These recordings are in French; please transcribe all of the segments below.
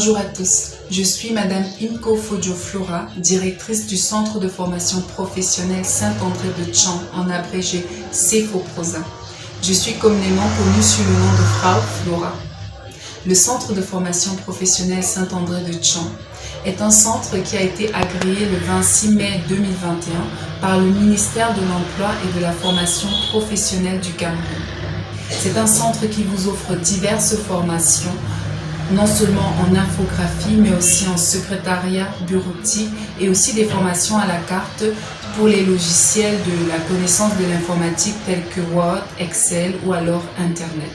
Bonjour à tous, je suis Madame Imko Fodjo-Flora, directrice du Centre de formation professionnelle Saint-André de Tchan, en abrégé CEFOPROSA. Je suis communément connue sous le nom de Frau Flora. Le Centre de formation professionnelle Saint-André de Tchan est un centre qui a été agréé le 26 mai 2021 par le ministère de l'Emploi et de la formation professionnelle du Cameroun. C'est un centre qui vous offre diverses formations, non seulement en infographie, mais aussi en secrétariat, bureautique et aussi des formations à la carte pour les logiciels de la connaissance de l'informatique tels que Word, Excel ou alors Internet.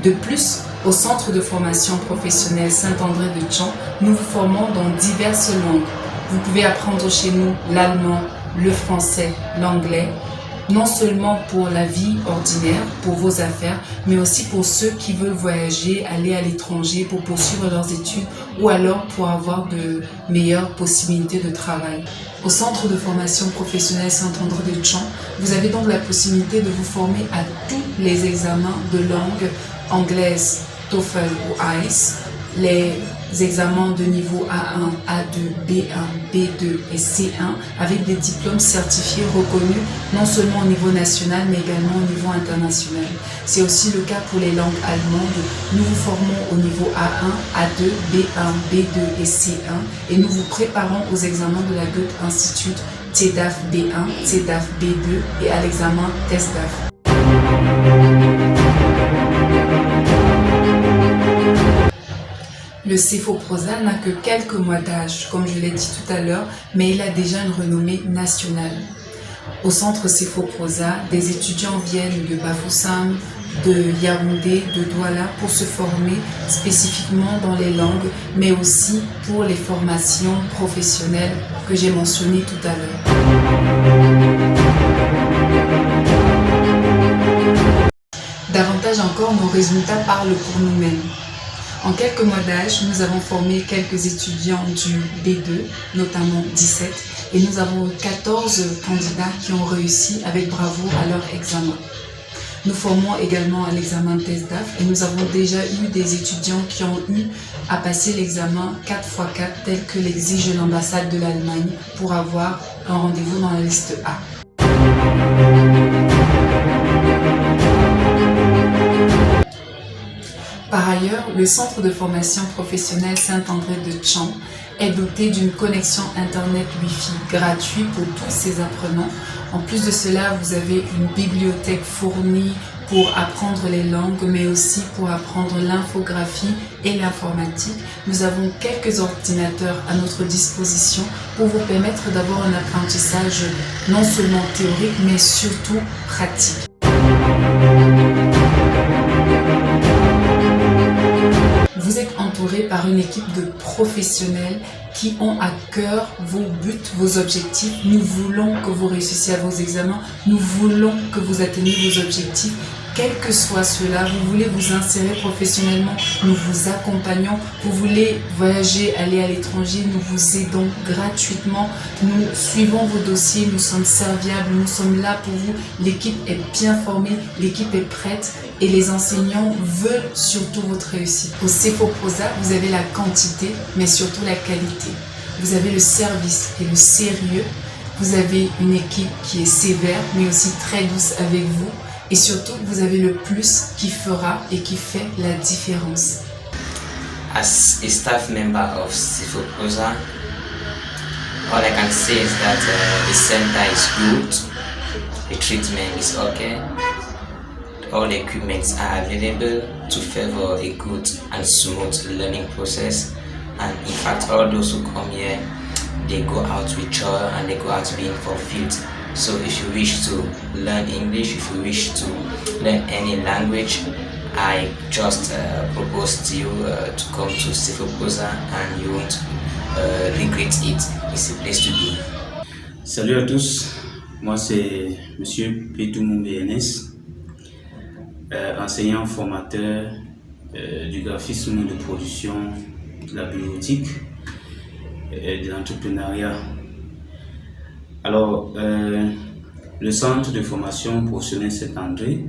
De plus, au Centre de formation professionnelle Saint-André de Tchan, nous vous formons dans diverses langues. Vous pouvez apprendre chez nous l'allemand, le français, l'anglais, non seulement pour la vie ordinaire, pour vos affaires, mais aussi pour ceux qui veulent voyager, aller à l'étranger pour poursuivre leurs études ou alors pour avoir de meilleures possibilités de travail. Au Centre de formation professionnelle Saint-André de Tchan, vous avez donc la possibilité de vous former à tous les examens de langue anglaise, TOEFL ou IELTS, les examens de niveau A1, A2, B1, B2 et C1 avec des diplômes certifiés reconnus non seulement au niveau national mais également au niveau international. C'est aussi le cas pour les langues allemandes. Nous vous formons au niveau A1, A2, B1, B2 et C1 et nous vous préparons aux examens de la Goethe Institut TEDAF B1, TEDAF B2 et à l'examen TESDAF. Le CEFOPROSA n'a que quelques mois d'âge, comme je l'ai dit tout à l'heure, mais il a déjà une renommée nationale. Au centre CEFOPROSA, des étudiants viennent de Bafoussam, de Yaoundé, de Douala pour se former spécifiquement dans les langues, mais aussi pour les formations professionnelles que j'ai mentionnées tout à l'heure. Davantage encore, nos résultats parlent pour nous-mêmes. En quelques mois d'âge, nous avons formé quelques étudiants du B2, notamment 17, et nous avons 14 candidats qui ont réussi avec bravoure à leur examen. Nous formons également à l'examen TESDAF et nous avons déjà eu des étudiants qui ont eu à passer l'examen 4x4 tel que l'exige l'ambassade de l'Allemagne pour avoir un rendez-vous dans la liste A. Par ailleurs, le Centre de formation professionnelle Saint-André de Tchan est doté d'une connexion Internet Wi-Fi gratuite pour tous ses apprenants. En plus de cela, vous avez une bibliothèque fournie pour apprendre les langues, mais aussi pour apprendre l'infographie et l'informatique. Nous avons quelques ordinateurs à notre disposition pour vous permettre d'avoir un apprentissage non seulement théorique, mais surtout pratique. Vous êtes entouré par une équipe de professionnels qui ont à cœur vos buts, vos objectifs. Nous voulons que vous réussissiez à vos examens. Nous voulons que vous atteigniez vos objectifs. Quel que soit cela, vous voulez vous insérer professionnellement, nous vous accompagnons. Vous voulez voyager, aller à l'étranger, nous vous aidons gratuitement. Nous suivons vos dossiers, nous sommes serviables, nous sommes là pour vous. L'équipe est bien formée, l'équipe est prête et les enseignants veulent surtout votre réussite. Au CEFOPROSA, vous avez la quantité, mais surtout la qualité. Vous avez le service et le sérieux. Vous avez une équipe qui est sévère, mais aussi très douce avec vous. Et surtout, vous avez le plus qui fera et qui fait la différence. As a staff member of CEFOPROSA, all I can say is that the center is good, the treatment is okay, all the equipments are available to favor a good and smooth learning process. And in fact, all those who come here, they go out with joy and they go out being fulfilled. So if you wish to learn English, if you wish to learn any language, I just propose to you to come to CEFOPROSA and you won't regret it. It's a place to be. Salut à tous, moi c'est Monsieur Petoumou BNS, enseignant formateur du graphisme de production, de la bureautique et de l'entrepreneuriat. Alors, le centre de formation professionnelle Saint-André,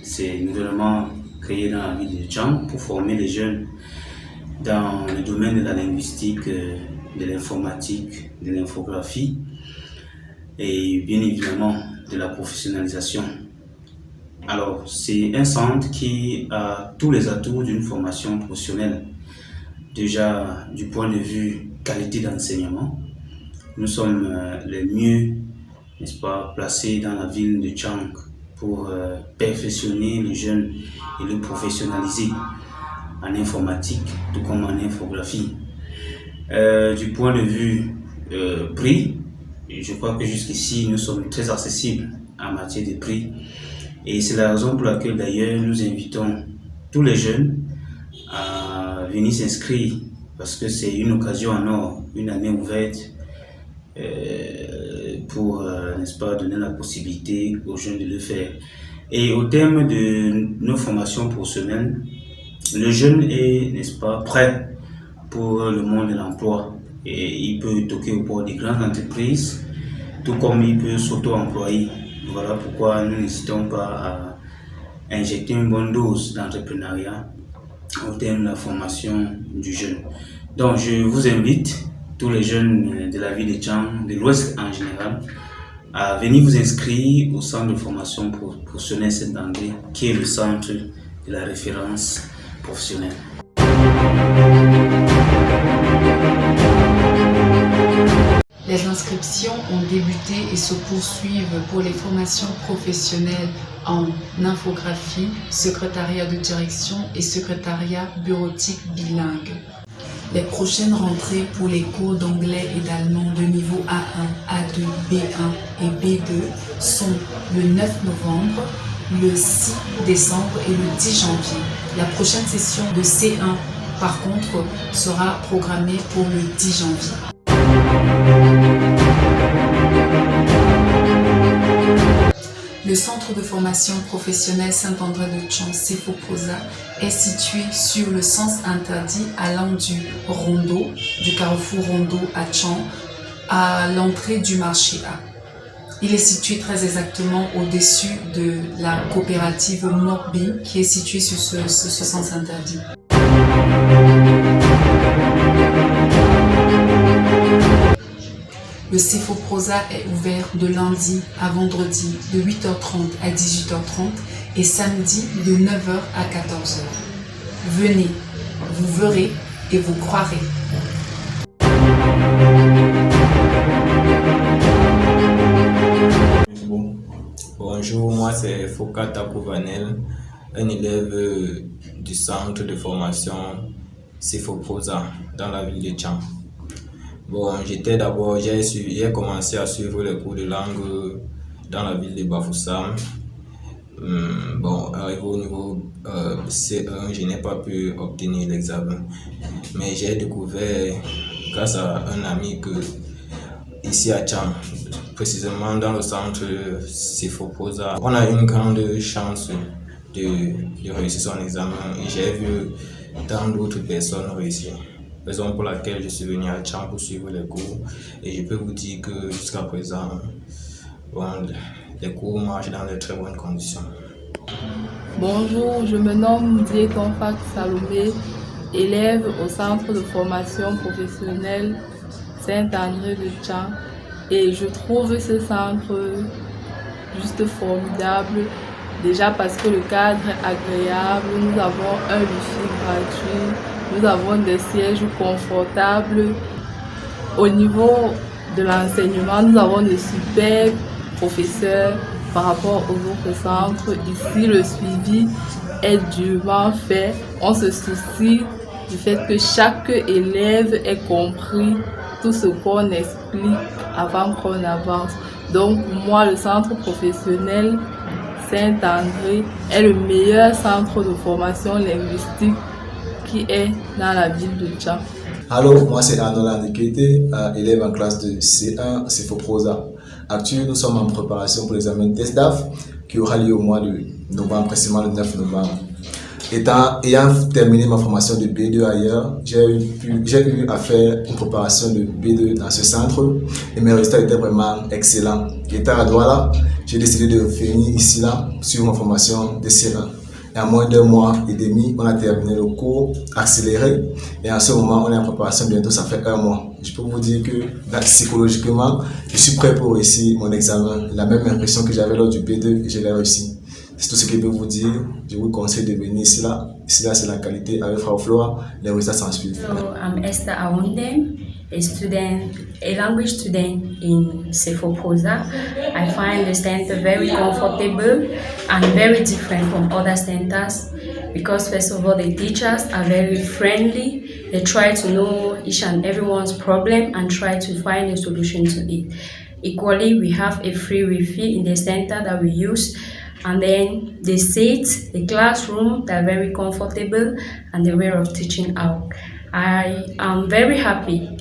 c'est nouvellement créé dans la ville de Tchan pour former les jeunes dans le domaine de la linguistique, de l'informatique, de l'infographie et bien évidemment de la professionnalisation. Alors, c'est un centre qui a tous les atouts d'une formation professionnelle. Déjà, du point de vue qualité d'enseignement, nous sommes les mieux, n'est-ce pas, placés dans la ville de Tchang pour perfectionner les jeunes et les professionnaliser en informatique, tout comme en infographie. Du point de vue prix, je crois que jusqu'ici, nous sommes très accessibles en matière de prix. Et c'est la raison pour laquelle d'ailleurs nous invitons tous les jeunes à venir s'inscrire parce que c'est une occasion en or, une année ouverte pour, n'est-ce pas, donner la possibilité aux jeunes de le faire. Et au terme de nos formations professionnelles, le jeune est, n'est-ce pas, prêt pour le monde de l'emploi. Et il peut toquer au port des grandes entreprises, tout comme il peut s'auto-employer. Voilà pourquoi nous n'hésitons pas à injecter une bonne dose d'entrepreneuriat au terme de la formation du jeune. Donc je vous invite, tous les jeunes de la ville de Tchang, de l'Ouest en général, à venir vous inscrire au centre de formation professionnelle Saint-André, qui est le centre de la référence professionnelle. Les inscriptions ont débuté et se poursuivent pour les formations professionnelles en infographie, secrétariat de direction et secrétariat bureautique bilingue. Les prochaines rentrées pour les cours d'anglais et d'allemand de niveau A1, A2, B1 et B2 sont le 9 novembre, le 6 décembre et le 10 janvier. La prochaine session de C1, par contre, sera programmée pour le 10 janvier. Le centre de formation professionnelle Saint-André de Tchang, CEFOPROSA, est situé sur le sens interdit allant du Rondo, du carrefour Rondo à Tchang, à l'entrée du marché A. Il est situé très exactement au-dessus de la coopérative Mokbin qui est située sur ce sens interdit. Le CEFOPROSA est ouvert de lundi à vendredi de 8h30 à 18h30 et samedi de 9h à 14h. Venez, vous verrez et vous croirez. Bonjour, moi c'est Foucault Takouvanel, un élève du centre de formation CEFOPROSA dans la ville de Tchang. Bon, j'ai commencé à suivre les cours de langue dans la ville de Bafoussam. Bon, arrivé au niveau C1, je n'ai pas pu obtenir l'examen. Mais j'ai découvert, grâce à un ami, que ici à Tchang, précisément dans le centre CEFOPROSA, on a une grande chance de réussir son examen. Et j'ai vu tant d'autres personnes réussir. Raison pour laquelle je suis venu à Tchang pour suivre les cours. Et je peux vous dire que jusqu'à présent, bon, les cours marchent dans de très bonnes conditions. Bonjour, je me nomme Dietonfak Salomé, élève au centre de formation professionnelle Saint-André de Tchang. Et je trouve ce centre juste formidable. Déjà parce que le cadre est agréable, nous avons un wifi gratuit. Nous avons des sièges confortables. Au niveau de l'enseignement, nous avons de superbes professeurs par rapport aux autres centres. Ici, le suivi est durement fait. On se soucie du fait que chaque élève ait compris tout ce qu'on explique avant qu'on avance. Donc, pour moi, le centre professionnel Saint-André est le meilleur centre de formation linguistique qui est dans la ville de Tchang. Allô, moi c'est Anola Ndekete, élève en classe de C1 CEFOPROSA. Actuellement, nous sommes en préparation pour l'examen de TESDAF qui aura lieu au mois de novembre, précisément le 9 novembre. Ayant terminé ma formation de B2 ailleurs, j'ai eu à faire une préparation de B2 dans ce centre et mes résultats étaient vraiment excellents. Étant à Douala, j'ai décidé de venir ici là suivre ma formation de C1. Et en moins d'1 mois et demi, on a terminé le cours accéléré. Et en ce moment, on est en préparation, bientôt ça fait 1 mois. Je peux vous dire que psychologiquement, je suis prêt pour réussir mon examen. La même impression que j'avais lors du B2, je l'ai réussi. C'est tout ce que je peux vous dire. Je vous conseille de venir ici là. Ici là, c'est la qualité. Avec Frau Flora, les résultats s'en suivent. So I'm Esther Awondem, a language student in Cefoprosa. I find the center very comfortable and very different from other centers because first of all the teachers are very friendly. They try to know each and everyone's problem and try to find a solution to it. Equally, we have a free Wi-Fi in the center that we use. And then the seats, the classroom, they're very comfortable and the way of teaching out. I am very happy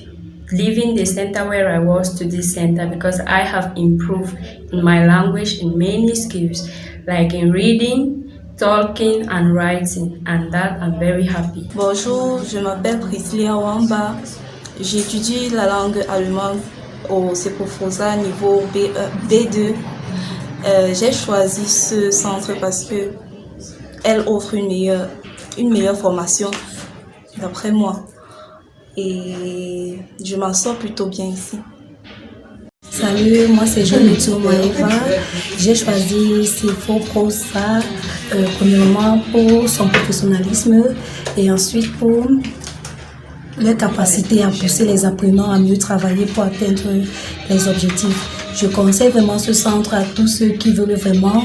leaving the center where I was to this center because I have improved in my language in many skills, like in reading, talking and writing, and that I'm very happy. Bonjour, je m'appelle Priscilla Wamba. J'étudie la langue allemande au Cefoprosa niveau B2. J'ai choisi ce centre parce que elle offre une meilleure formation d'après moi et je m'en sors plutôt bien ici. Salut, moi c'est Jeanette Maeva. J'ai choisi Cefoprosa premièrement pour son professionnalisme et ensuite pour leur capacité à pousser les apprenants à mieux travailler pour atteindre les objectifs. Je conseille vraiment ce centre à tous ceux qui veulent vraiment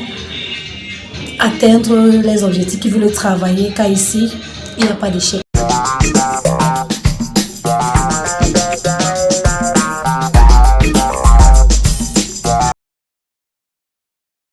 atteindre les objectifs, qui veulent travailler, car ici, il n'y a pas d'échec.